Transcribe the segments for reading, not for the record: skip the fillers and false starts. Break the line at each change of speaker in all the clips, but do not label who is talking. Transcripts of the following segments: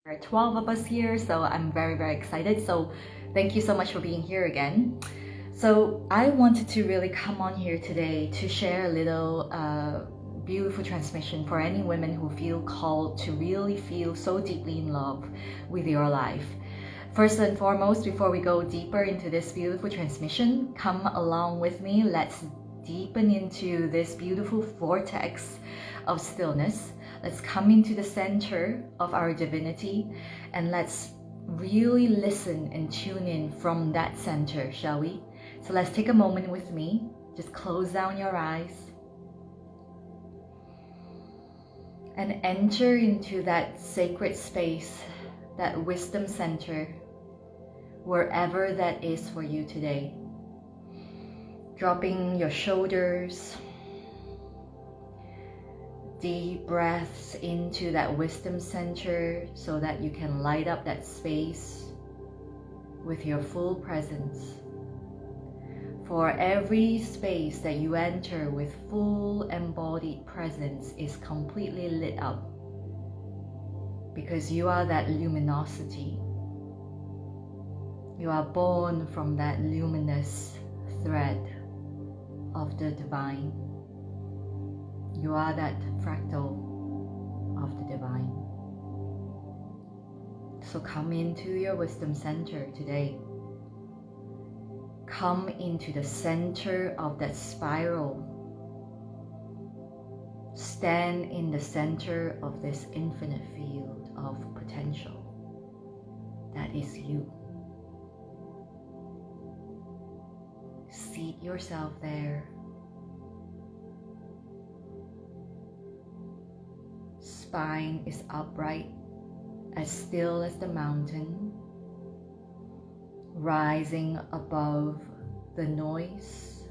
There are 12 of us here, so I'm very, very excited. So thank you so much for being here again. So I wanted to really come on here today to share a little beautiful transmission for any women who feel called to really feel so deeply in love with your life. First and foremost, before we go deeper into this beautiful transmission, come along with me. Let's deepen into this beautiful vortex of stillness. Let's come into the center of our divinity and let's really listen and tune in from that center, shall we? So let's take a moment with me. Just close down your eyes and enter into that sacred space, that wisdom center, wherever that is for you today. Dropping your shoulders, deep breaths into that wisdom center so that you can light up that space with your full presence. For every space that you enter with full embodied presence is completely lit up because you are that luminosity. You are born from that luminous thread of the divine. You are that fractal of the divine. So come into your wisdom center today. Come into the center of that spiral. Stand in the center of this infinite field of potential. That is you. Seat yourself there. Spine is upright, as still as the mountain, rising above the noise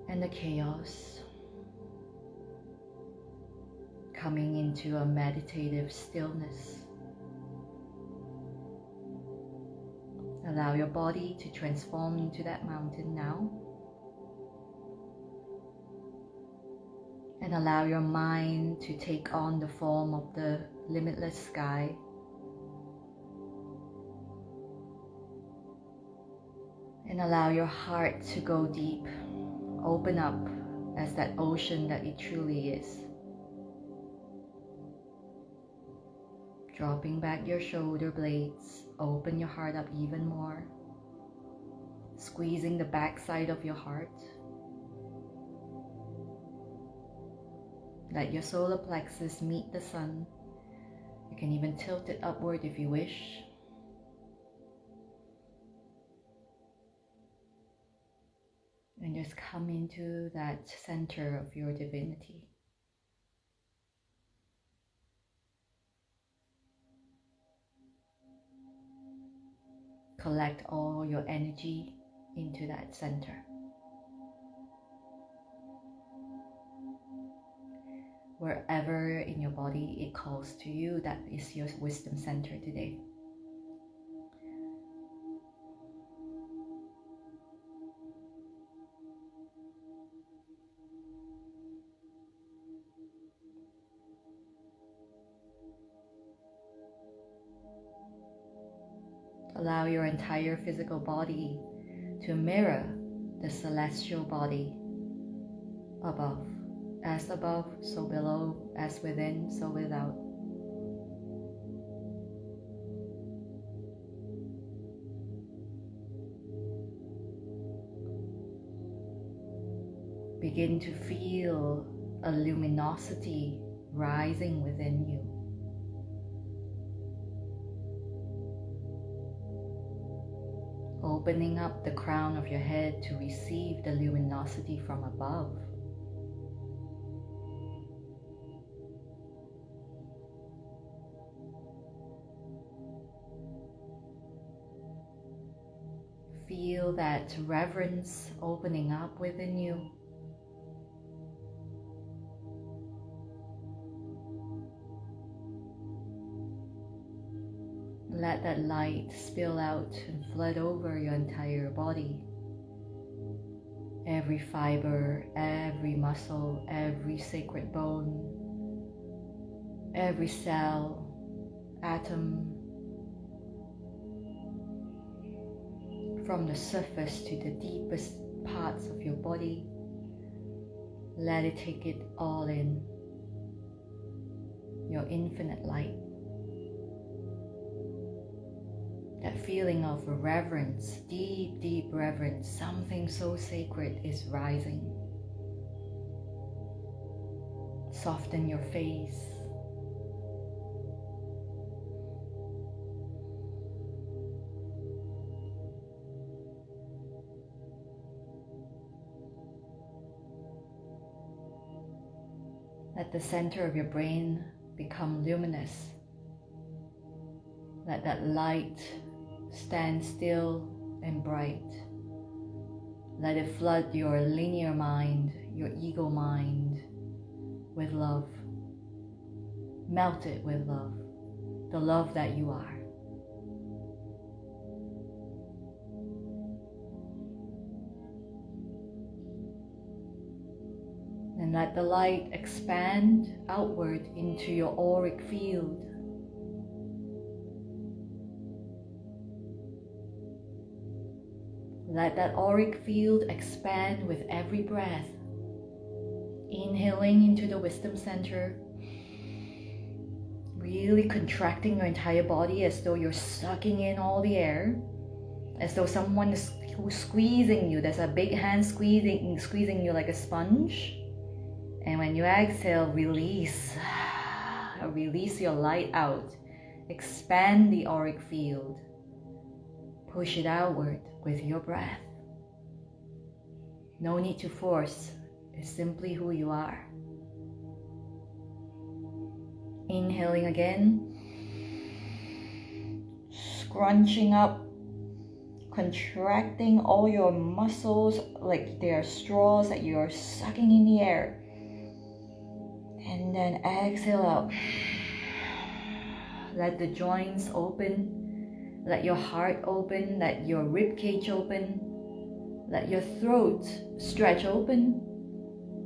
and the chaos, coming into a meditative stillness. Allow your body to transform into that mountain now. And allow your mind to take on the form of the limitless sky. And allow your heart to go deep, open up as that ocean that it truly is. Dropping back your shoulder blades, open your heart up even more. Squeezing the backside of your heart. Let your solar plexus meet the sun. You can even tilt it upward if you wish. And just come into that center of your divinity. Collect all your energy into that center. Wherever in your body it calls to you, that is your wisdom center today. Allow your entire physical body to mirror the celestial body above. As above, so below, as within, so without. Begin to feel a luminosity rising within you. Opening up the crown of your head to receive the luminosity from above. Feel that reverence opening up within you. Let that light spill out and flood over your entire body. Every fiber, every muscle, every sacred bone, every cell, atom, from the surface to the deepest parts of your body. Let it take it all in. Your infinite light. That feeling of reverence, deep, deep reverence, something so sacred is rising. Soften your face. Let the center of your brain become luminous. Let that light stand still and bright. Let it flood your linear mind, your ego mind with love. Melt it with love, the love that you are. And let the light expand outward into your auric field. Let that auric field expand with every breath. Inhaling into the wisdom center. Really contracting your entire body as though you're sucking in all the air. As though someone is squeezing you. There's a big hand squeezing you like a sponge. And when you exhale, release. Release your light out. Expand the auric field. Push it outward with your breath. No need to force. It's simply who you are. Inhaling again. Scrunching up. Contracting all your muscles like they are straws that you are sucking in the air. And then exhale out. Let the joints open. Let your heart open. Let your rib cage open. Let your throat stretch open.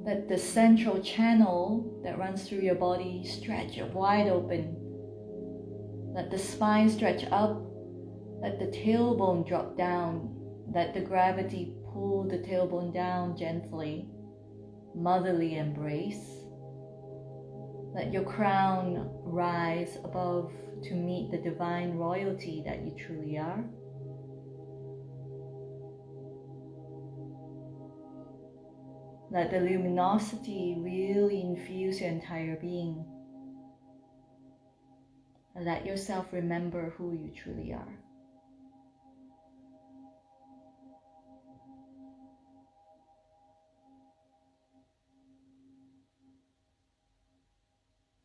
Let the central channel that runs through your body stretch wide open. Let the spine stretch up. Let the tailbone drop down. Let the gravity pull the tailbone down gently. Motherly embrace. Let your crown rise above to meet the divine royalty that you truly are. Let the luminosity really infuse your entire being. Let yourself remember who you truly are.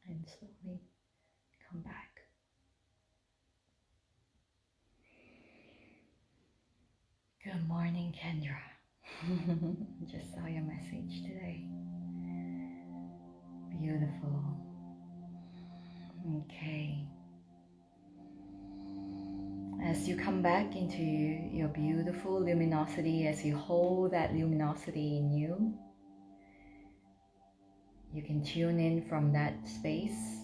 And slowly come back. Good morning, Kendra. Just saw your message today. Beautiful. Okay. As you come back into your beautiful luminosity, as you hold that luminosity in you, you can tune in from that space,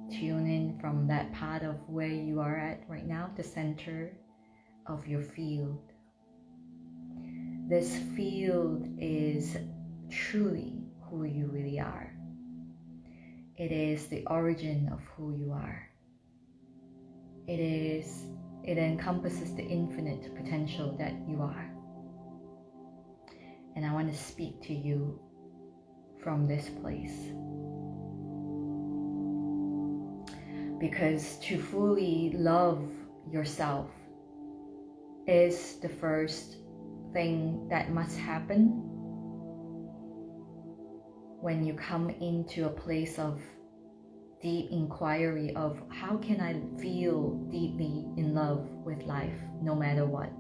tune in from that part of where you are at right now, the center of your field. This field is truly who you really are. It is the origin of who you are. It encompasses the infinite potential that you are. And I want to speak to you from this place. Because to fully love yourself is the first thing that must happen when you come into a place of deep inquiry of how can I feel deeply in love with life no matter what.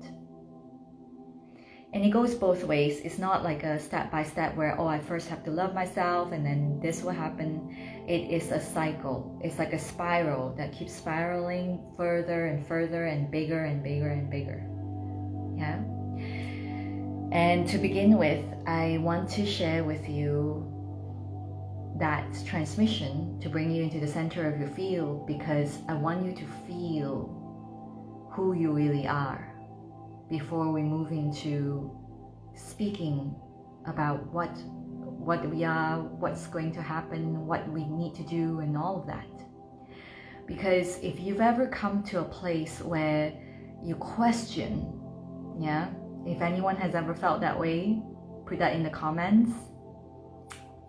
And it goes both ways. It's not like a step by step where, I first have to love myself and then this will happen. It is a cycle. It's like a spiral that keeps spiraling further and further and bigger and bigger and bigger. Yeah. And to begin with, I want to share with you that transmission to bring you into the center of your field, because I want you to feel who you really are before we move into speaking about what we are, what's going to happen, what we need to do, and all of that. Because if you've ever come to a place where you question, yeah, if anyone has ever felt that way, put that in the comments.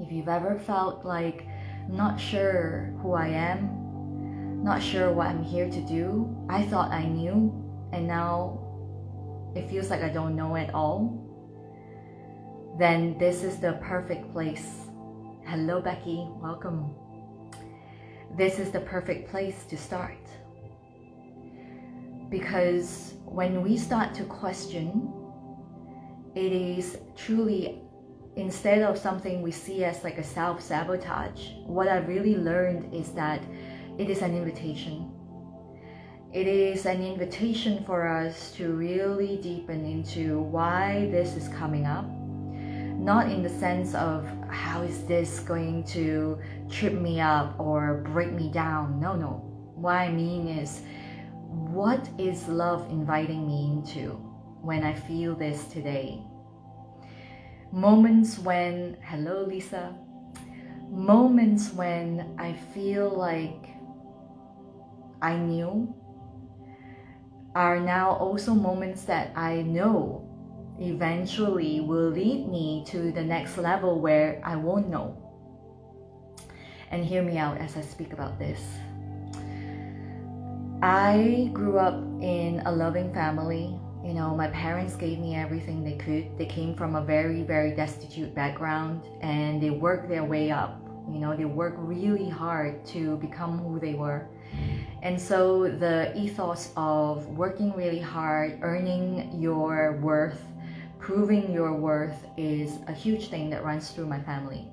If you've ever felt like, I'm not sure who I am, not sure what I'm here to do, I thought I knew, and now it feels like I don't know at all, then this is the perfect place. Hello Becky, welcome. This is the perfect place to start. Because when we start to question, it is truly, instead of something we see as like a self-sabotage, what I really learned is that it is an invitation. It is an invitation for us to really deepen into why this is coming up. Not in the sense of how is this going to trip me up or break me down. No. What I mean is, what is love inviting me into when I feel this today? Moments when, hello Lisa, moments when I feel like I knew are now also moments that I know eventually will lead me to the next level where I won't know. And hear me out as I speak about this. I grew up in a loving family. You know, my parents gave me everything they could. They came from a very, very destitute background, and they worked their way up. You know, they worked really hard to become who they were. And so the ethos of working really hard, earning your worth, proving your worth is a huge thing that runs through my family.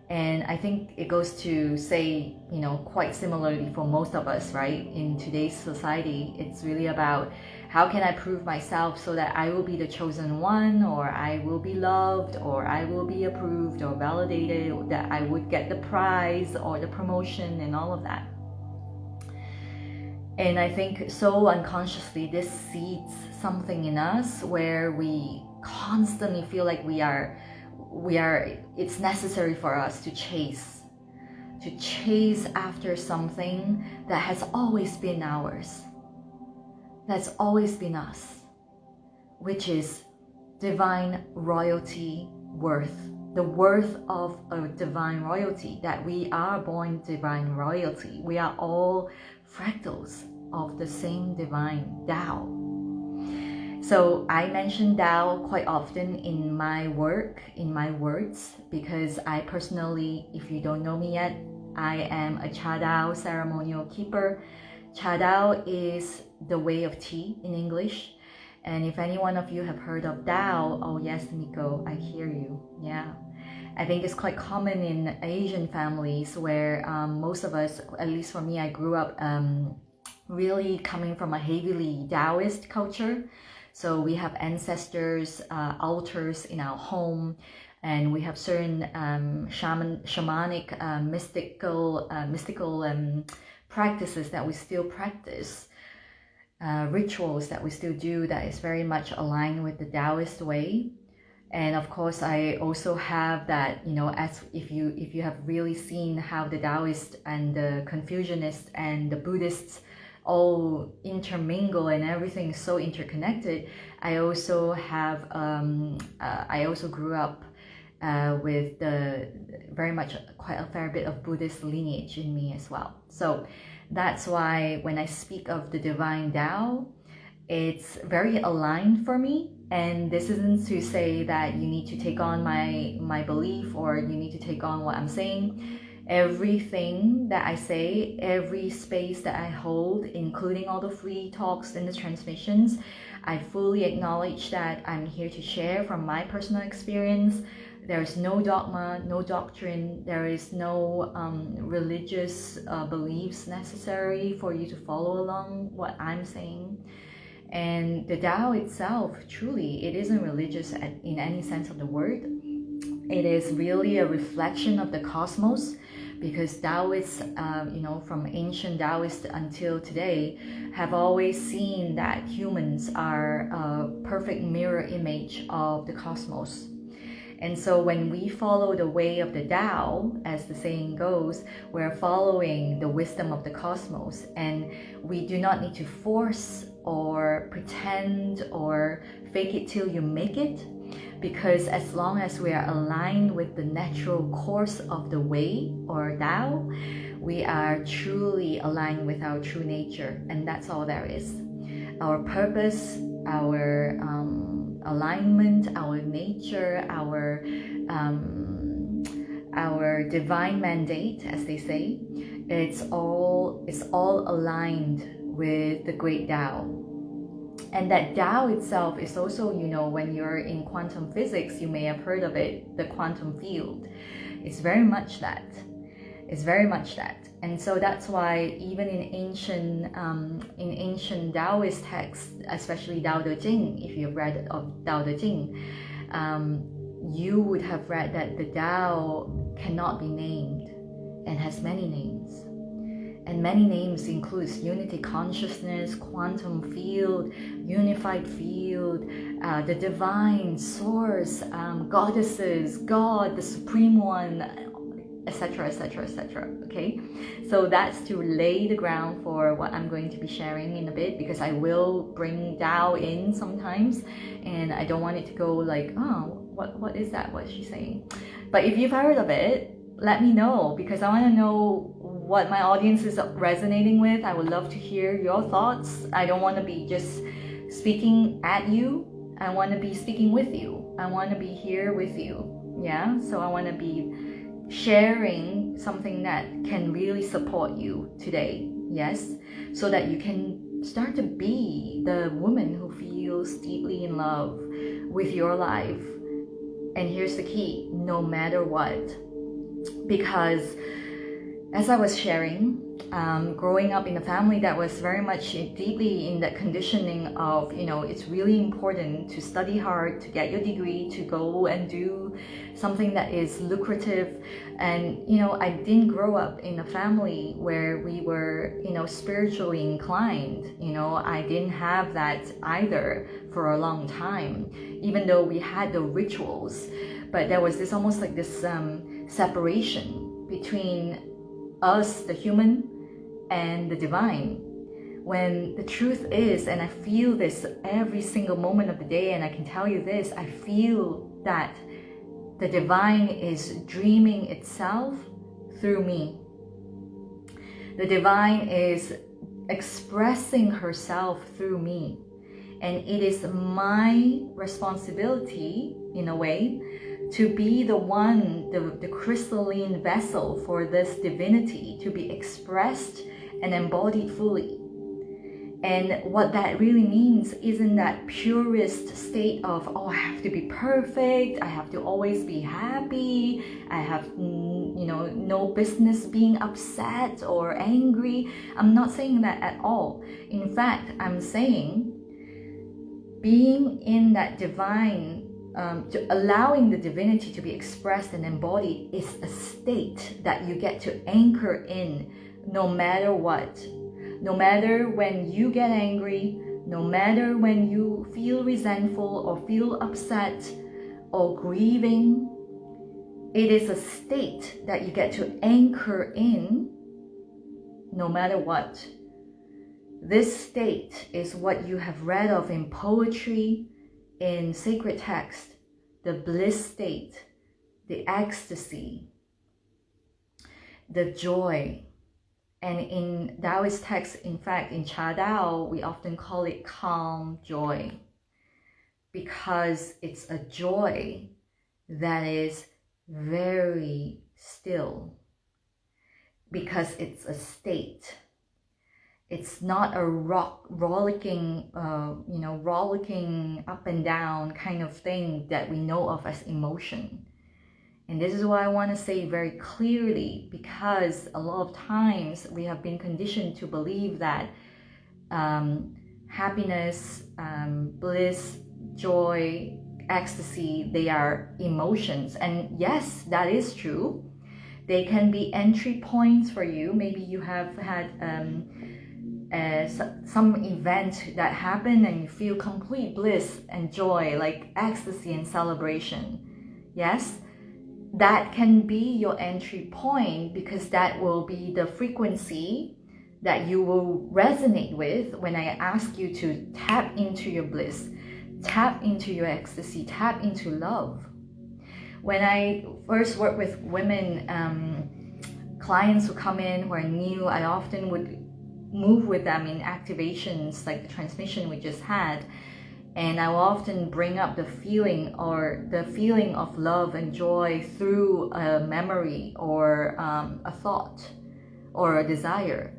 And I think it goes to say, you know, quite similarly for most of us, right? In today's society, it's really about how can I prove myself so that I will be the chosen one, or I will be loved, or I will be approved or validated, that I would get the prize or the promotion and all of that. And I think so unconsciously this seeds something in us where we constantly feel like we are, it's necessary for us to chase after something that has always been ours, that's always been us, which is divine royalty worth, the worth of a divine royalty, that we are born divine royalty. We are all fractals of the same divine Tao. So I mention Tao quite often in my work, in my words, because I personally, if you don't know me yet, I am a Cha Dao ceremonial keeper. Cha Dao is the way of tea in English. And if any one of you have heard of Tao, oh yes, Miko, I hear you. Yeah. I think it's quite common in Asian families where most of us, at least for me, I grew up really coming from a heavily Taoist culture. So we have ancestors, altars in our home, and we have certain shamanic, mystical practices that we still practice, rituals that we still do that is very much aligned with the Taoist way. And of course, I also have that, you know, as if you have really seen how the Taoists and the Confucianists and the Buddhists all intermingle and everything is so interconnected. I also have I also grew up with the very much quite a fair bit of Buddhist lineage in me as well. So that's why when I speak of the divine Tao, it's very aligned for me. And this isn't to say that you need to take on my belief or you need to take on what I'm saying. Everything that I say, every space that I hold, including all the free talks and the transmissions, I fully acknowledge that I'm here to share from my personal experience. There is no dogma, no doctrine. There is no religious beliefs necessary for you to follow along what I'm saying. And the Tao itself, truly, it isn't religious in any sense of the word. It is really a reflection of the cosmos, because Taoists, from ancient Taoists until today, have always seen that humans are a perfect mirror image of the cosmos. And so when we follow the way of the Tao, as the saying goes, we're following the wisdom of the cosmos, and we do not need to force or pretend or fake it till you make it, because as long as we are aligned with the natural course of the way or Tao, we are truly aligned with our true nature, and that's all there is. Our purpose, our alignment, our nature, our divine mandate, as they say, it's all aligned with the great Tao. And that Tao itself is also, when you're in quantum physics, you may have heard of it, the quantum field. It's very much that. It's very much that. And so that's why even in ancient Taoist texts, especially Tao Te Ching, if you've read of Tao Te Ching, you would have read that the Tao cannot be named and has many names. And many names includes unity consciousness, quantum field, unified field, the divine source, goddesses, God, the supreme one, etc., etc., etc. Okay, so that's to lay the ground for what I'm going to be sharing in a bit, because I will bring Tao in sometimes, and I don't want it to go like, oh, what is that? What's she saying? But if you've heard of it, let me know, because I want to know what my audience is resonating with. I would love to hear your thoughts. I don't want to be just speaking at you. I want to be speaking with you. I want to be here with you. Yeah, so I want to be sharing something that can really support you today. Yes, so that you can start to be the woman who feels deeply in love with your life. And here's the key: no matter what. Because as I was sharing, growing up in a family that was very much deeply in that conditioning of, it's really important to study hard, to get your degree, to go and do something that is lucrative. And, I didn't grow up in a family where we were, spiritually inclined. I didn't have that either for a long time, even though we had the rituals. But there was this almost like this separation between us, the human, and the divine. When the truth is, and I feel this every single moment of the day, and I can tell you this, I feel that the divine is dreaming itself through me. The divine is expressing herself through me. And it is my responsibility, in a way, to be the one, the crystalline vessel for this divinity to be expressed and embodied fully. And what that really means isn't that purist state of, oh, I have to be perfect, I have to always be happy, I have, no business being upset or angry. I'm not saying that at all. In fact, I'm saying being in that divine, allowing the divinity to be expressed and embodied is a state that you get to anchor in no matter what. No matter when you get angry, no matter when you feel resentful or feel upset or grieving, it is a state that you get to anchor in no matter what. This state is what you have read of in poetry, in sacred text, the bliss state, the ecstasy, the joy. And in Taoist texts, in fact, in Cha Dao, we often call it calm joy, because it's a joy that is very still, because it's a state. It's not a rollicking up and down kind of thing that we know of as emotion. And this is what I want to say very clearly, because a lot of times we have been conditioned to believe that happiness, bliss, joy ecstasy, they are emotions. And yes, that is true. They can be entry points for you. Maybe you have had some event that happened and you feel complete bliss and joy, like ecstasy and celebration. Yes, that can be your entry point, because that will be the frequency that you will resonate with when I ask you to tap into your bliss, tap into your ecstasy, tap into love. When I first worked with women, clients who come in who are new, I often would move with them in activations like the transmission we just had. And I will often bring up the feeling of love and joy through a memory or a thought or a desire.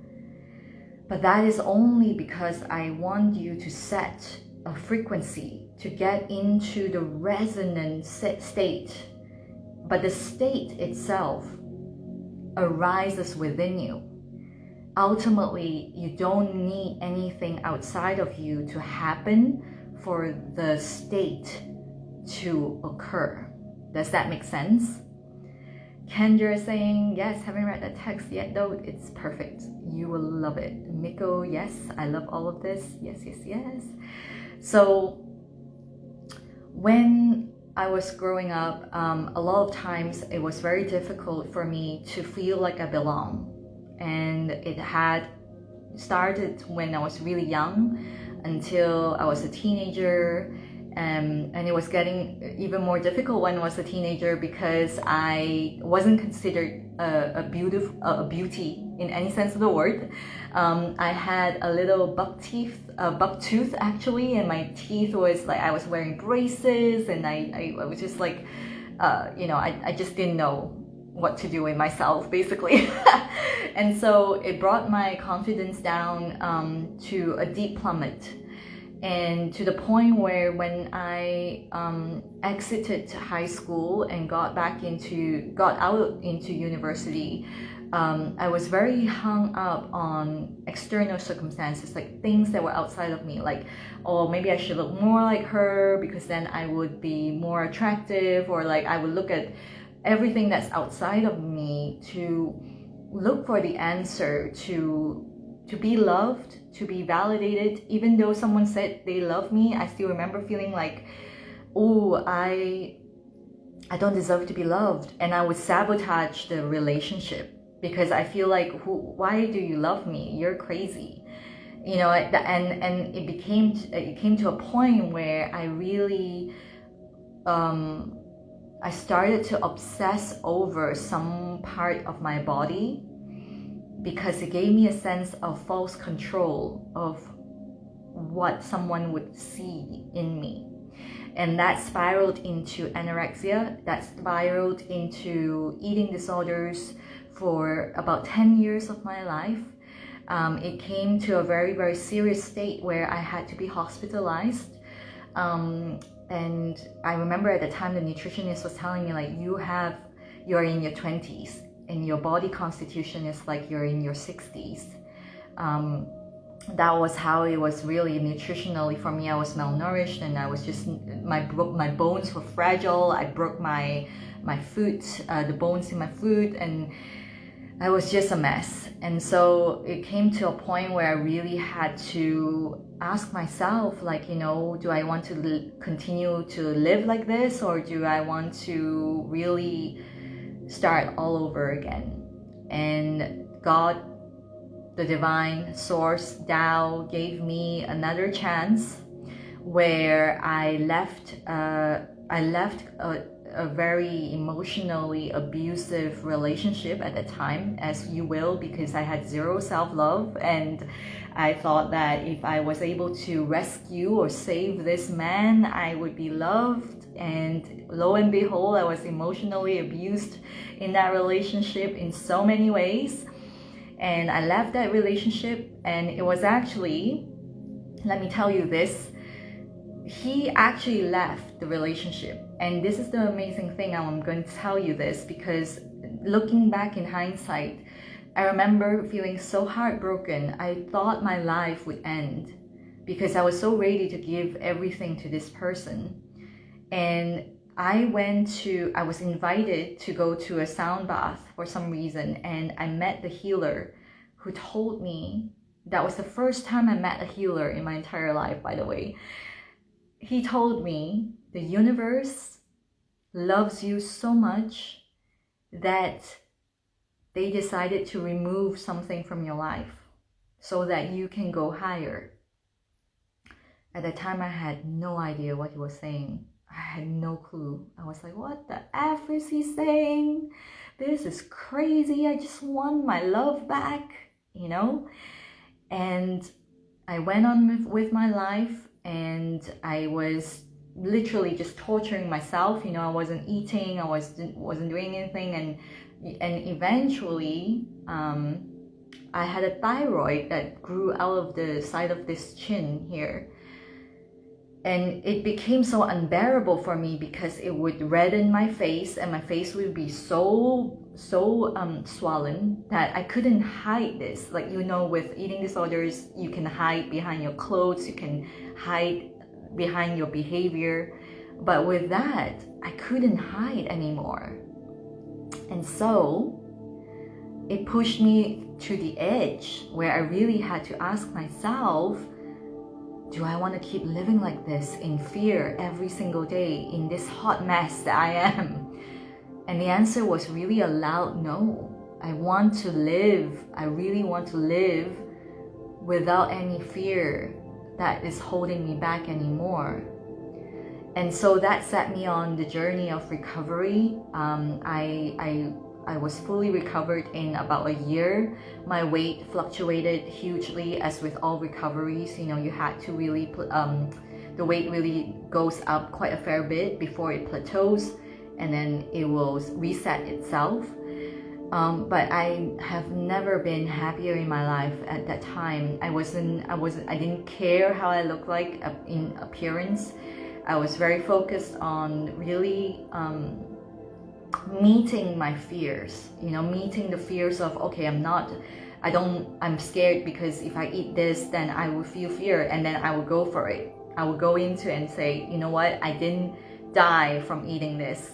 But that is only because I want you to set a frequency to get into the resonant state. But the state itself arises within you. Ultimately, you don't need anything outside of you to happen for the state to occur. Does that make sense? Kendra is saying, yes, haven't read the text yet though. It's perfect. You will love it. Miko, yes, I love all of this. Yes, yes, yes. So when I was growing up, a lot of times it was very difficult for me to feel like I belong. And it had started when I was really young until I was a teenager, and it was getting even more difficult when I was a teenager because I wasn't considered a beauty in any sense of the word. I had a little buck tooth actually, and my teeth was like, I was wearing braces, and I was just like, I just didn't know what to do with myself, basically. And so it brought my confidence down to a deep plummet, and to the point where when I exited high school and got out into university, I was very hung up on external circumstances, like things that were outside of me, like, oh, maybe I should look more like her because then I would be more attractive, or like I would look at everything that's outside of me to look for the answer to be loved, to be validated. Even though someone said they love me, I still remember feeling like, oh, I don't deserve to be loved, and I would sabotage the relationship because I feel like, why do you love me? You're crazy, and it came to a point where I really I started to obsess over some part of my body because it gave me a sense of false control of what someone would see in me. And that spiraled into anorexia, that spiraled into eating disorders for about 10 years of my life. It came to a very, very serious state where I had to be hospitalized. And I remember at the time the nutritionist was telling me, like, you're in your 20s and your body constitution is like you're in your 60s. That was how it was really nutritionally for me. I was malnourished, and I was just, my bones were fragile. I broke my foot, the bones in my foot, and I was just a mess. And so it came to a point where I really had to ask myself, like, do I want to continue to live like this, or do I want to really start all over again? And God, the divine source, Tao, gave me another chance where I left a very emotionally abusive relationship at the time, as you will, because I had zero self-love, and I thought that if I was able to rescue or save this man, I would be loved. And lo and behold, I was emotionally abused in that relationship in so many ways. And I left that relationship, and it was actually, let me tell you this, he actually left the relationship. And this is the amazing thing. I'm going to tell you this because looking back in hindsight, I remember feeling so heartbroken. I thought my life would end because I was so ready to give everything to this person. And I was invited to go to a sound bath for some reason, and I met the healer who told me, that was the first time I met a healer in my entire life, by the way. He told me the universe loves you so much that they decided to remove something from your life so that you can go higher. At the time, I had no idea what he was saying. I had no clue. I was like, what the F is he saying? This is crazy. I just want my love back, you know? And I went on with my life, and I was literally just torturing myself. You know, I wasn't eating, I wasn't doing anything, and eventually I had a thyroid that grew out of the side of this chin here. And it became so unbearable for me because it would redden my face, and my face would be so swollen that I couldn't hide this. Like, you know, with eating disorders, you can hide behind your clothes, you can hide behind your behavior. But with that, I couldn't hide anymore. And so it pushed me to the edge where I really had to ask myself, do I want to keep living like this in fear every single day in this hot mess that I am? And the answer was really a loud no. I want to live. I really want to live without any fear that is holding me back anymore. And so that set me on the journey of recovery. I was fully recovered in about a year. My weight fluctuated hugely, as with all recoveries. You know, you had to really, the weight really goes up quite a fair bit before it plateaus, and then it will reset itself. But I have never been happier in my life at that time. I didn't care how I looked like in appearance. I was very focused on really, meeting my fears, you know, meeting the fears of, okay, I'm scared because if I eat this, then I will feel fear, and then I will go for it. I will go into and say, you know what, I didn't die from eating this,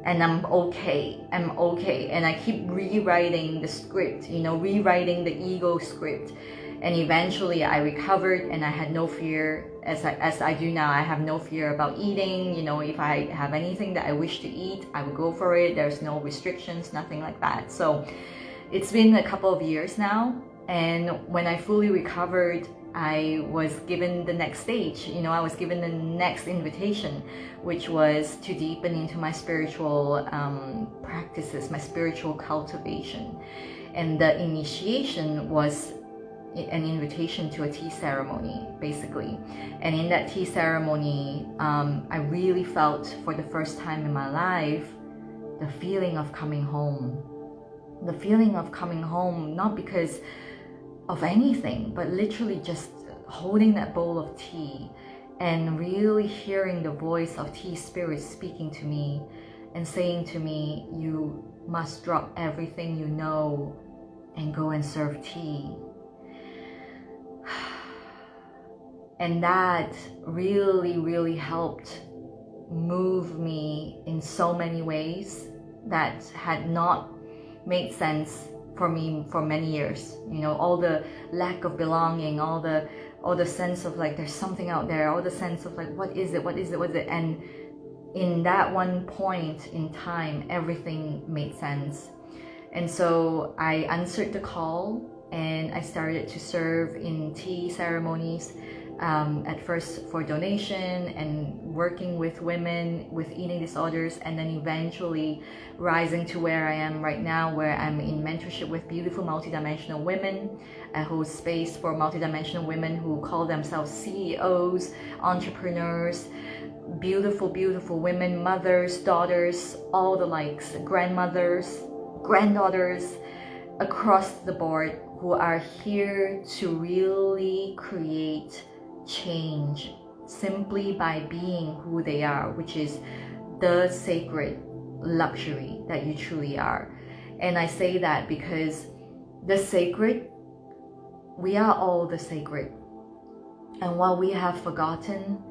and I'm okay. And I keep rewriting the script, you know, rewriting the ego script. And eventually I recovered, and I had no fear, as I do now. I have no fear about eating. You know, if I have anything that I wish to eat, I would go for it. There's no restrictions, nothing like that. So it's been a couple of years now, and when I fully recovered, I was given the next stage. You know, I was given the next invitation, which was to deepen into my spiritual practices, my spiritual cultivation. And the initiation was an invitation to a tea ceremony, basically. And in that tea ceremony, I really felt, for the first time in my life, the feeling of coming home. The feeling of coming home, not because of anything, but literally just holding that bowl of tea and really hearing the voice of tea spirit speaking to me and saying to me, you must drop everything you know and go and serve tea. And that really helped move me in so many ways that had not made sense for me for many years. You know, all the lack of belonging, all the sense of like there's something out there, all the sense of like what is it, and in that one point in time, everything made sense. And so I answered the call, and I started to serve in tea ceremonies, at first for donation and working with women with eating disorders, and then eventually rising to where I am right now, where I'm in mentorship with beautiful multidimensional women. I hold space for multidimensional women who call themselves CEOs, entrepreneurs, beautiful women, mothers, daughters, all the likes, grandmothers, granddaughters, across the board, who are here to really create change simply by being who they are, which is the sacred luxury that you truly are. And I say that because the sacred, we are all the sacred. And what we have forgotten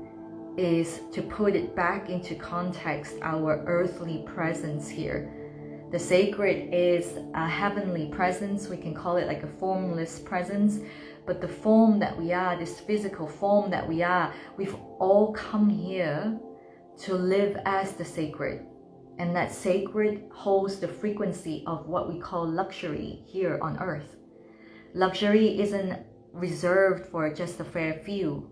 is to put it back into context, our earthly presence here. The sacred is a heavenly presence. We can call it like a formless presence. But the form that we are, this physical form that we are, we've all come here to live as the sacred. And that sacred holds the frequency of what we call luxury here on earth. Luxury isn't reserved for just a fair few.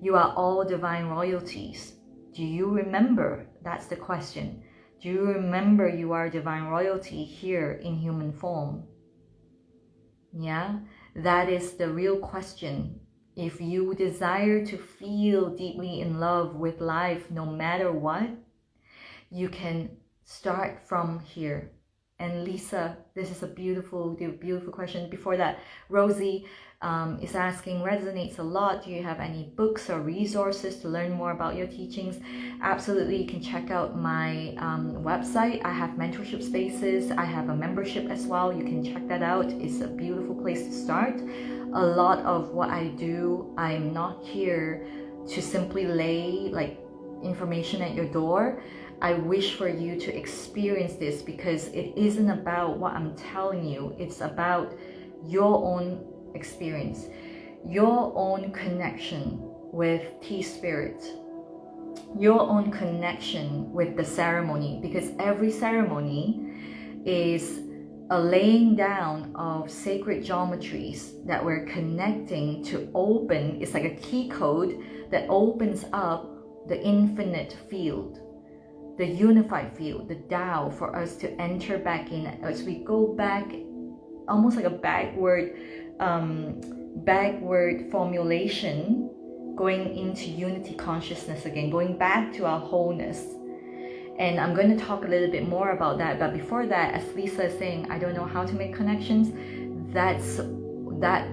You are all divine royalties. Do you remember? That's the question. Do you remember you are divine royalty here in human form? Yeah, that is the real question. If you desire to feel deeply in love with life no matter what, you can start from here. And Lisa, this is a beautiful question. Before that, Rosie is asking, resonates a lot. Do you have any books or resources to learn more about your teachings? Absolutely, you can check out my website. I have mentorship spaces. I have a membership as well. You can check that out. It's a beautiful place to start. A lot of what I do, I'm not here to simply lay like information at your door. I wish for you to experience this, because it isn't about what I'm telling you. It's about your own experience, your own connection with T-Spirit, your own connection with the ceremony, because every ceremony is a laying down of sacred geometries that we're connecting to open. It's like a key code that opens up the infinite field, the unified field, the Tao, for us to enter back in. As we go back, almost like a backward formulation, going into unity consciousness again, going back to our wholeness. And I'm going to talk a little bit more about that. But before that, as Lisa is saying, I don't know how to make connections. That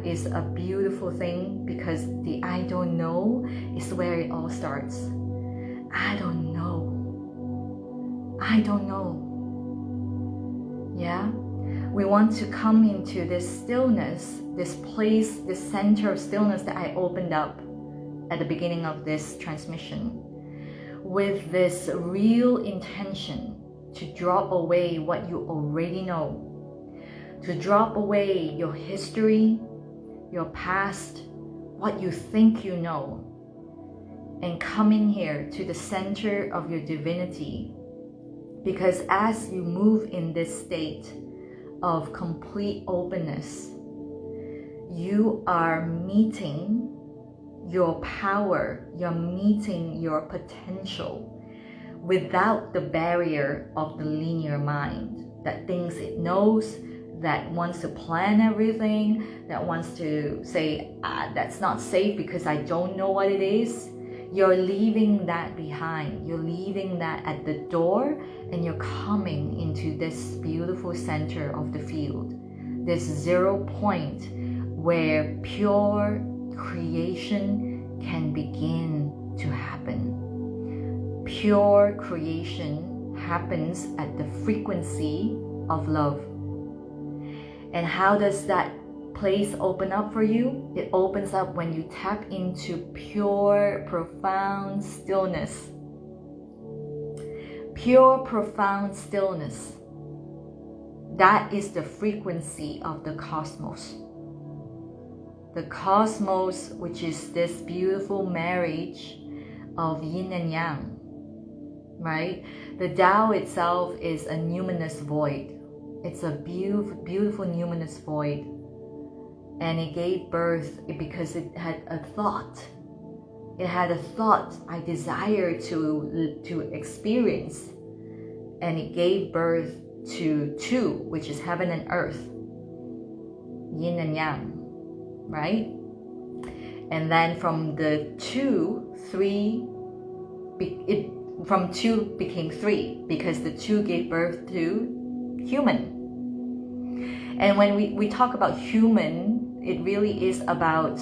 is a beautiful thing, because the I don't know is where it all starts. I don't know. I don't know. Yeah? We want to come into this stillness, this place, this center of stillness that I opened up at the beginning of this transmission, with this real intention to drop away what you already know, to drop away your history, your past, what you think you know, and come in here to the center of your divinity. Because as you move in this state of complete openness, you are meeting your power, you're meeting your potential without the barrier of the linear mind that thinks it knows, that wants to plan everything, that wants to say, that's not safe because I don't know what it is. You're leaving that behind. You're leaving that at the door, and you're coming into this beautiful center of the field, this 0 point where pure creation can begin to happen. Pure creation happens at the frequency of love. And how does that place open up for you? It opens up when you tap into pure, profound stillness. Pure, profound stillness. That is the frequency of the cosmos. The cosmos, which is this beautiful marriage of yin and yang, right? The Tao itself is a numinous void. It's a beautiful, beautiful numinous void. And it gave birth because it had a thought. It had a thought I desire to experience. And it gave birth to two, which is heaven and earth. Yin and yang, right? And then from the two, from two became three, because the two gave birth to human. And when we talk about human, it really is about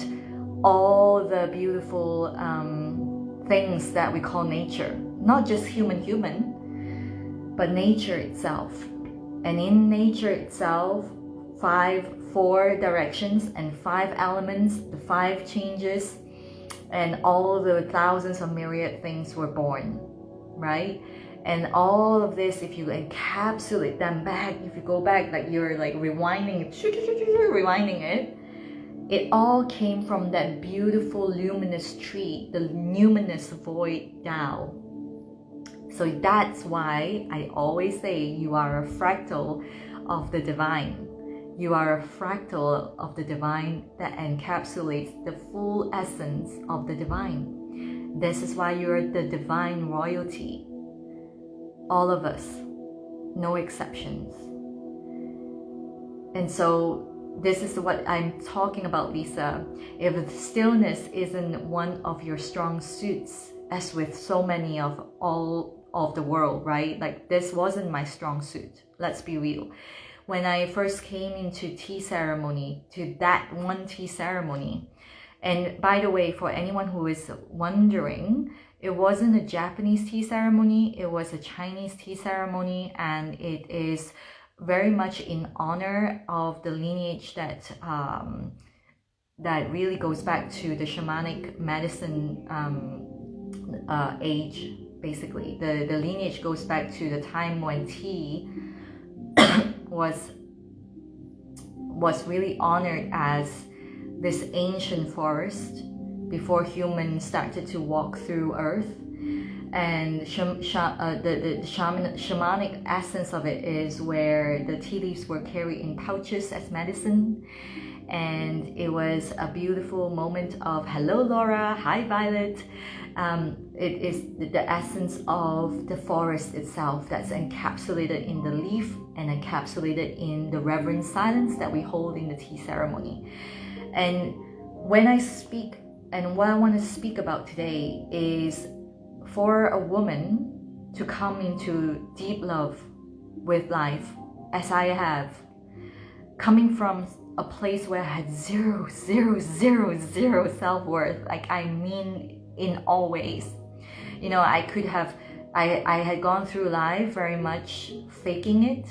all the beautiful things that we call nature. Not just human, but nature itself. And in nature itself, 4 directions and 5 elements, the 5 changes, and all the thousands of myriad things were born, right? And all of this, if you encapsulate them back, if you go back, like you're like rewinding it, it all came from that beautiful luminous tree, the luminous void Tao. So that's why I always say you are a fractal of the divine. You are a fractal of the divine that encapsulates the full essence of the divine. This is why you're the divine royalty. All of us, no exceptions. And so this is what I'm talking about, Lisa. If stillness isn't one of your strong suits, as with so many of all of the world, right? Like this wasn't my strong suit. Let's be real. When I first came into tea ceremony, to that one tea ceremony, and by the way, for anyone who is wondering, it wasn't a Japanese tea ceremony, it was a Chinese tea ceremony, and it is very much in honor of the lineage that that really goes back to the shamanic medicine age. Basically, the lineage goes back to the time when tea was really honored as this ancient forest before humans started to walk through earth. And the shamanic essence of it is where the tea leaves were carried in pouches as medicine. And it was a beautiful moment of hello Laura, hi Violet. It is the essence of the forest itself that's encapsulated in the leaf and encapsulated in the reverent silence that we hold in the tea ceremony. And when I speak, and what I want to speak about today is for a woman to come into deep love with life, as I have, coming from a place where I had zero self-worth, like I mean in all ways. You know, I had gone through life very much faking it,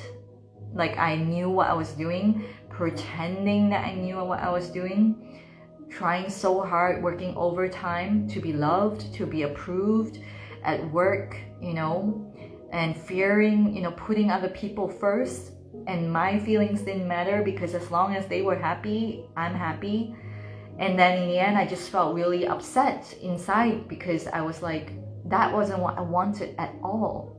like I knew what I was doing, pretending that I knew what I was doing, trying so hard, working overtime to be loved, to be approved at work, you know, and fearing, you know, putting other people first, and my feelings didn't matter because as long as they were happy, I'm happy. And then in the end, I just felt really upset inside because I was like, that wasn't what I wanted at all.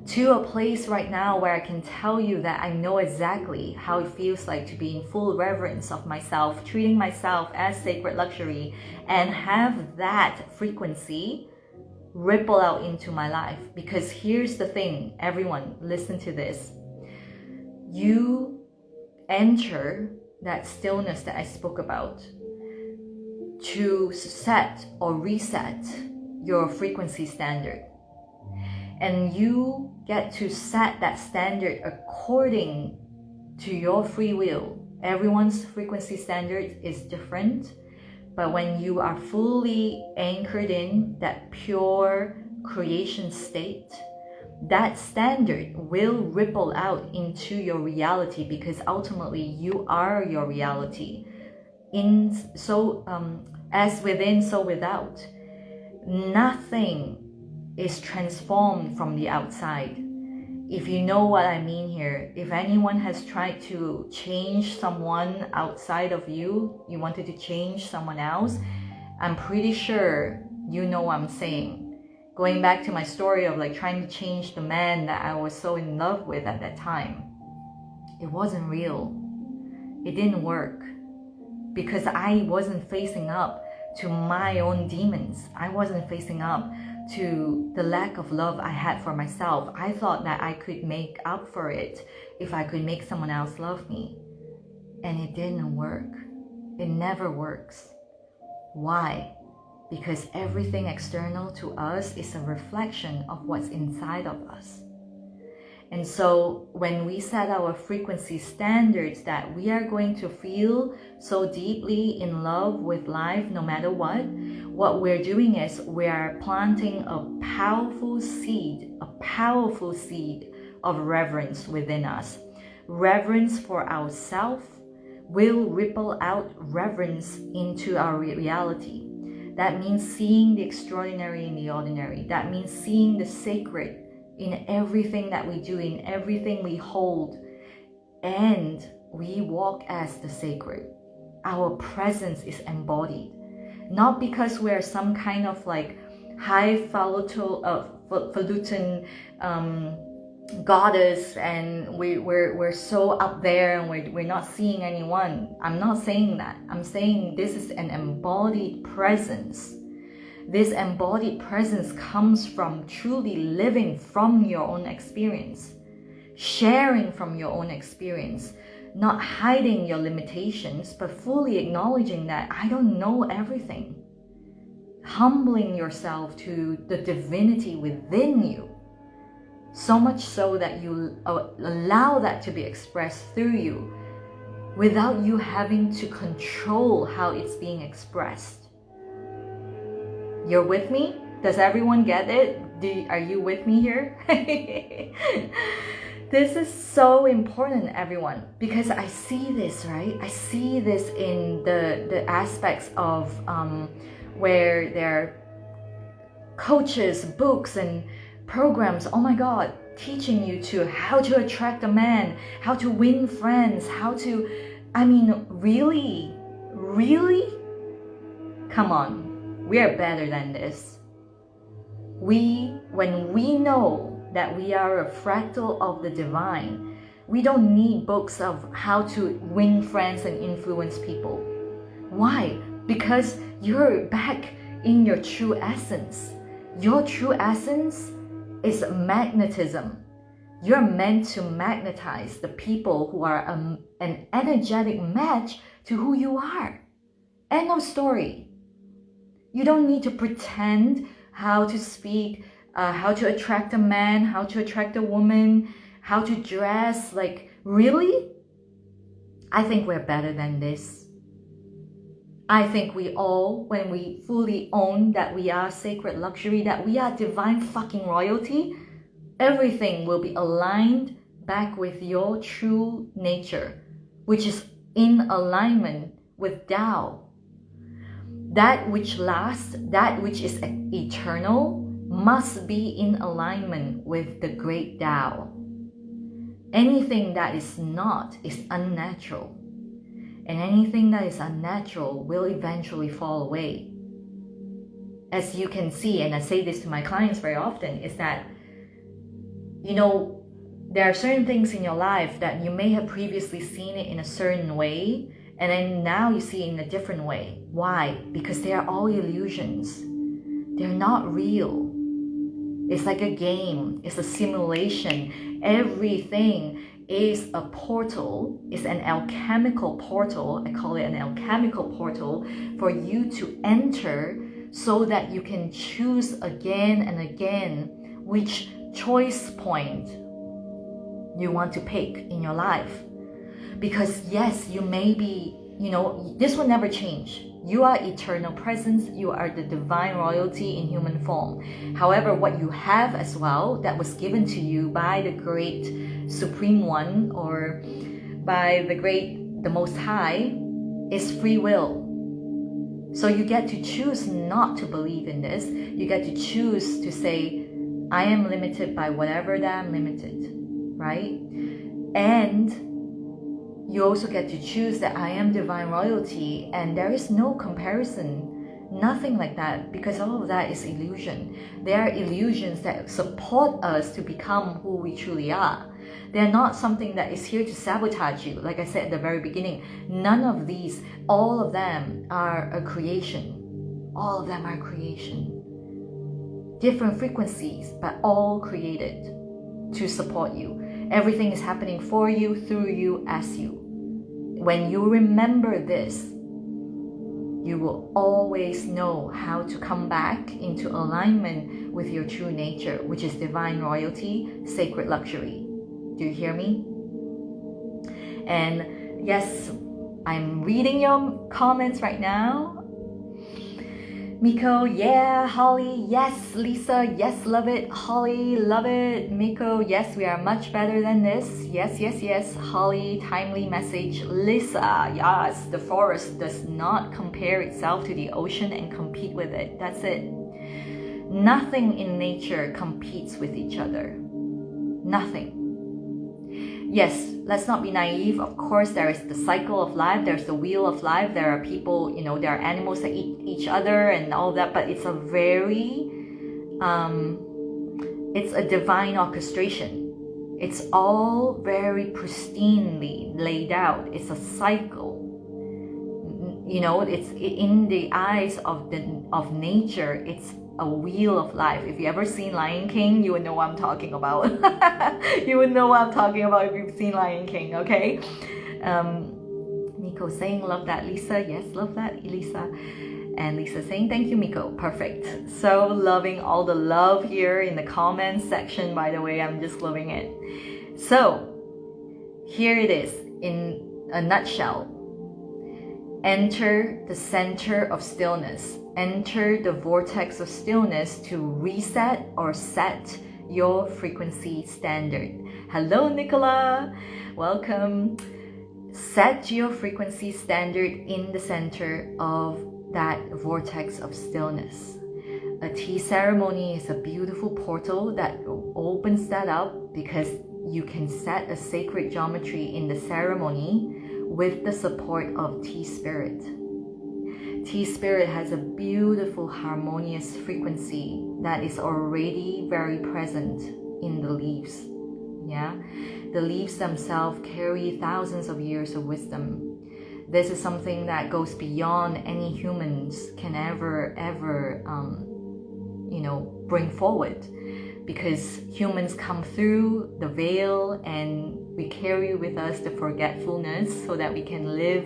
To a place right now where I can tell you that I know exactly how it feels like to be in full reverence of myself, treating myself as sacred luxury, and have that frequency ripple out into my life. Because here's the thing, everyone, listen to this. You enter that stillness that I spoke about to set or reset your frequency standard. And you get to set that standard according to your free will. Everyone's frequency standard is different, but when you are fully anchored in that pure creation state, that standard will ripple out into your reality, because ultimately you are your reality. As within, so without. Nothing is transformed from the outside. If you know what I mean here, if anyone has tried to change someone outside of you, you wanted to change someone else, I'm pretty sure you know what I'm saying. Going back to my story of like trying to change the man that I was so in love with at that time, it wasn't real. It didn't work because I wasn't facing up to my own demons. I wasn't facing up to the lack of love I had for myself. I thought that I could make up for it if I could make someone else love me. And it didn't work. It never works. Why? Because everything external to us is a reflection of what's inside of us. And so when we set our frequency standards that we are going to feel so deeply in love with life no matter what we're doing is we are planting a powerful seed of reverence within us. Reverence for ourselves will ripple out reverence into our reality. That means seeing the extraordinary in the ordinary. That means seeing the sacred in everything that we do, in everything we hold. And we walk as the sacred. Our presence is embodied. Not because we're some kind of like highfalutin goddess and we're so up there and we're not seeing anyone. I'm not saying that. I'm saying this is an embodied presence. This embodied presence comes from truly living from your own experience, sharing from your own experience, not hiding your limitations, but fully acknowledging that I don't know everything. Humbling yourself to the divinity within you, so much so that you allow that to be expressed through you without you having to control how it's being expressed. You're with me? Does everyone get it? Are you with me here? This is so important, everyone, because I see this, right? I see this in the aspects of where there are coaches, books, and programs, oh my God, teaching you to how to attract a man, how to win friends, really? Come on, we are better than this. When we know that we are a fractal of the divine, we don't need books of how to win friends and influence people. Why? Because you're back in your true essence. Your true essence is magnetism. You're meant to magnetize the people who are an energetic match to who you are. End of story. You don't need to pretend how to speak, how to attract a man, how to attract a woman, how to dress. Like, really? I think we're better than this. I think we all, when we fully own that we are sacred luxury, that we are divine fucking royalty, everything will be aligned back with your true nature, which is in alignment with Tao. That which lasts, that which is eternal, must be in alignment with the great Tao. Anything that is not is unnatural. And anything that is unnatural will eventually fall away. As you can see, and I say this to my clients very often, is that, there are certain things in your life that you may have previously seen it in a certain way, and then now you see it in a different way. Why? Because they are all illusions. They're not real. It's like a game. It's a simulation. Everything is a portal. It's an alchemical portal. I call it an alchemical portal for you to enter so that you can choose again and again which choice point you want to pick in your life. Because yes, you may be, this will never change. You are eternal presence. You are the divine royalty in human form. However, what you have as well that was given to you by the great Supreme One or by the Most High is free will. So you get to choose not to believe in this. You get to choose to say, I am limited by whatever that I'm limited, right? And you also get to choose that I am divine royalty, and there is no comparison, nothing like that, because all of that is illusion. They are illusions that support us to become who we truly are. They're not something that is here to sabotage you. Like I said at the very beginning, none of these, all of them are a creation. All of them are creation. Different frequencies, but all created to support you. Everything is happening for you, through you, as you. When you remember this, you will always know how to come back into alignment with your true nature, which is divine royalty, sacred luxury. Do you hear me? And yes, I'm reading your comments right now. Miko, yeah. Holly, yes. Lisa, yes, love it. Holly, love it. Miko, yes, we are much better than this. Yes, yes, yes. Holly, timely message. Lisa, yes, the forest does not compare itself to the ocean and compete with it. That's it. Nothing in nature competes with each other. Nothing. Yes, let's not be naive. Of course, there is the cycle of life. There's the wheel of life. There are people, there are animals that eat each other and all that. But it's a very, it's a divine orchestration. It's all very pristinely laid out. It's a cycle. It's in the eyes of nature. It's a wheel of life. If you ever seen Lion King, you would know what I'm talking about. You would know what I'm talking about if you've seen Lion King, okay? Miko saying, love that, Lisa. Yes, love that, Lisa. And Lisa saying, thank you, Miko. Perfect. So loving all the love here in the comments section, by the way. I'm just loving it. So, here it is in a nutshell. Enter the center of stillness. Enter the vortex of stillness to reset or set your frequency standard. Hello, Nicola. Welcome. Set your frequency standard in the center of that vortex of stillness. A tea ceremony is a beautiful portal that opens that up because you can set a sacred geometry in the ceremony with the support of Tea Spirit. Tea Spirit has a beautiful harmonious frequency that is already very present in the leaves. Yeah, the leaves themselves carry thousands of years of wisdom. This is something that goes beyond any humans can ever bring forward, because humans come through the veil and we carry with us the forgetfulness so that we can live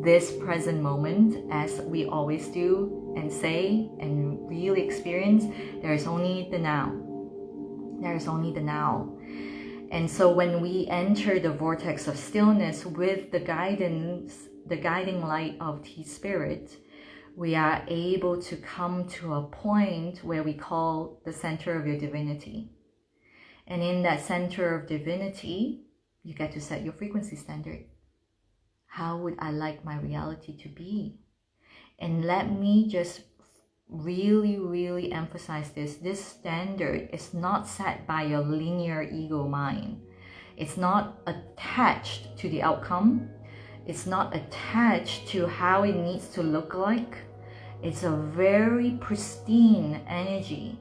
this present moment as we always do and say and really experience. There is only the now. There is only the now. And so when we enter the vortex of stillness with the guiding light of Tea Spirit, we are able to come to a point where we call the center of your divinity. And in that center of divinity, you get to set your frequency standard. How would I like my reality to be? And let me just really, really emphasize this. This standard is not set by your linear ego mind. It's not attached to the outcome. It's not attached to how it needs to look like. It's a very pristine energy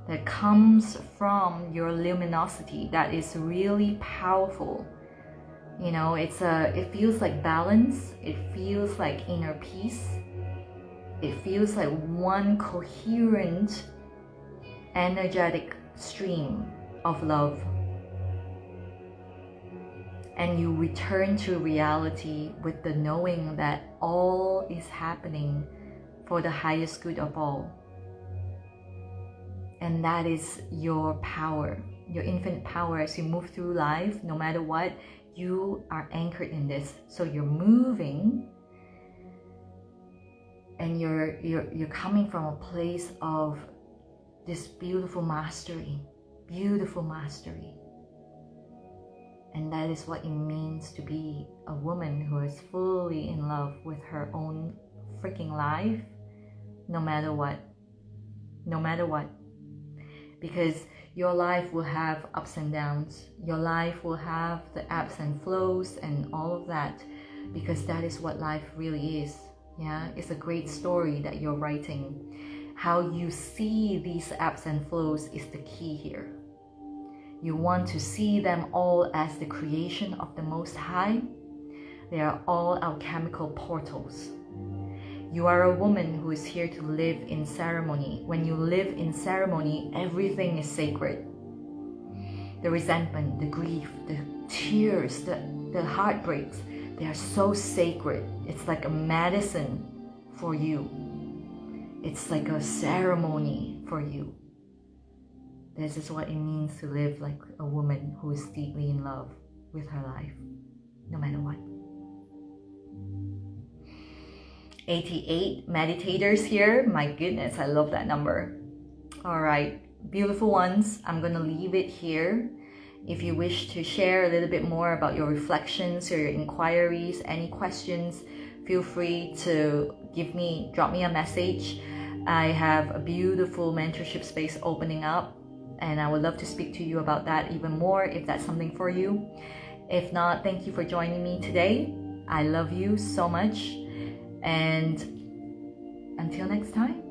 that comes from your luminosity that is really powerful. It feels like balance. It feels like inner peace. It feels like one coherent, energetic stream of love. And you return to reality with the knowing that all is happening for the highest good of all. And that is your power, your infinite power as you move through life. No matter what, you are anchored in this. So you're moving and you're coming from a place of this beautiful mastery. And that is what it means to be a woman who is fully in love with her own freaking life, no matter what. Because your life will have ups and downs. Your life will have the ebbs and flows and all of that, because that is what life really is. Yeah, it's a great story that you're writing. How you see these ebbs and flows is the key here. You want to see them all as the creation of the Most High. They are all alchemical portals. You are a woman who is here to live in ceremony. When you live in ceremony, everything is sacred. The resentment, the grief, the tears, the heartbreaks, they are so sacred. It's like a medicine for you. It's like a ceremony for you. This is what it means to live like a woman who is deeply in love with her life, no matter what. 88 meditators here. My goodness, I love that number. All right, beautiful ones, I'm gonna leave it here. If you wish to share a little bit more about your reflections or your inquiries, any questions, feel free to drop me a message. I have a beautiful mentorship space opening up, and I would love to speak to you about that even more if that's something for you. If not, thank you for joining me today. I love you so much, and until next time.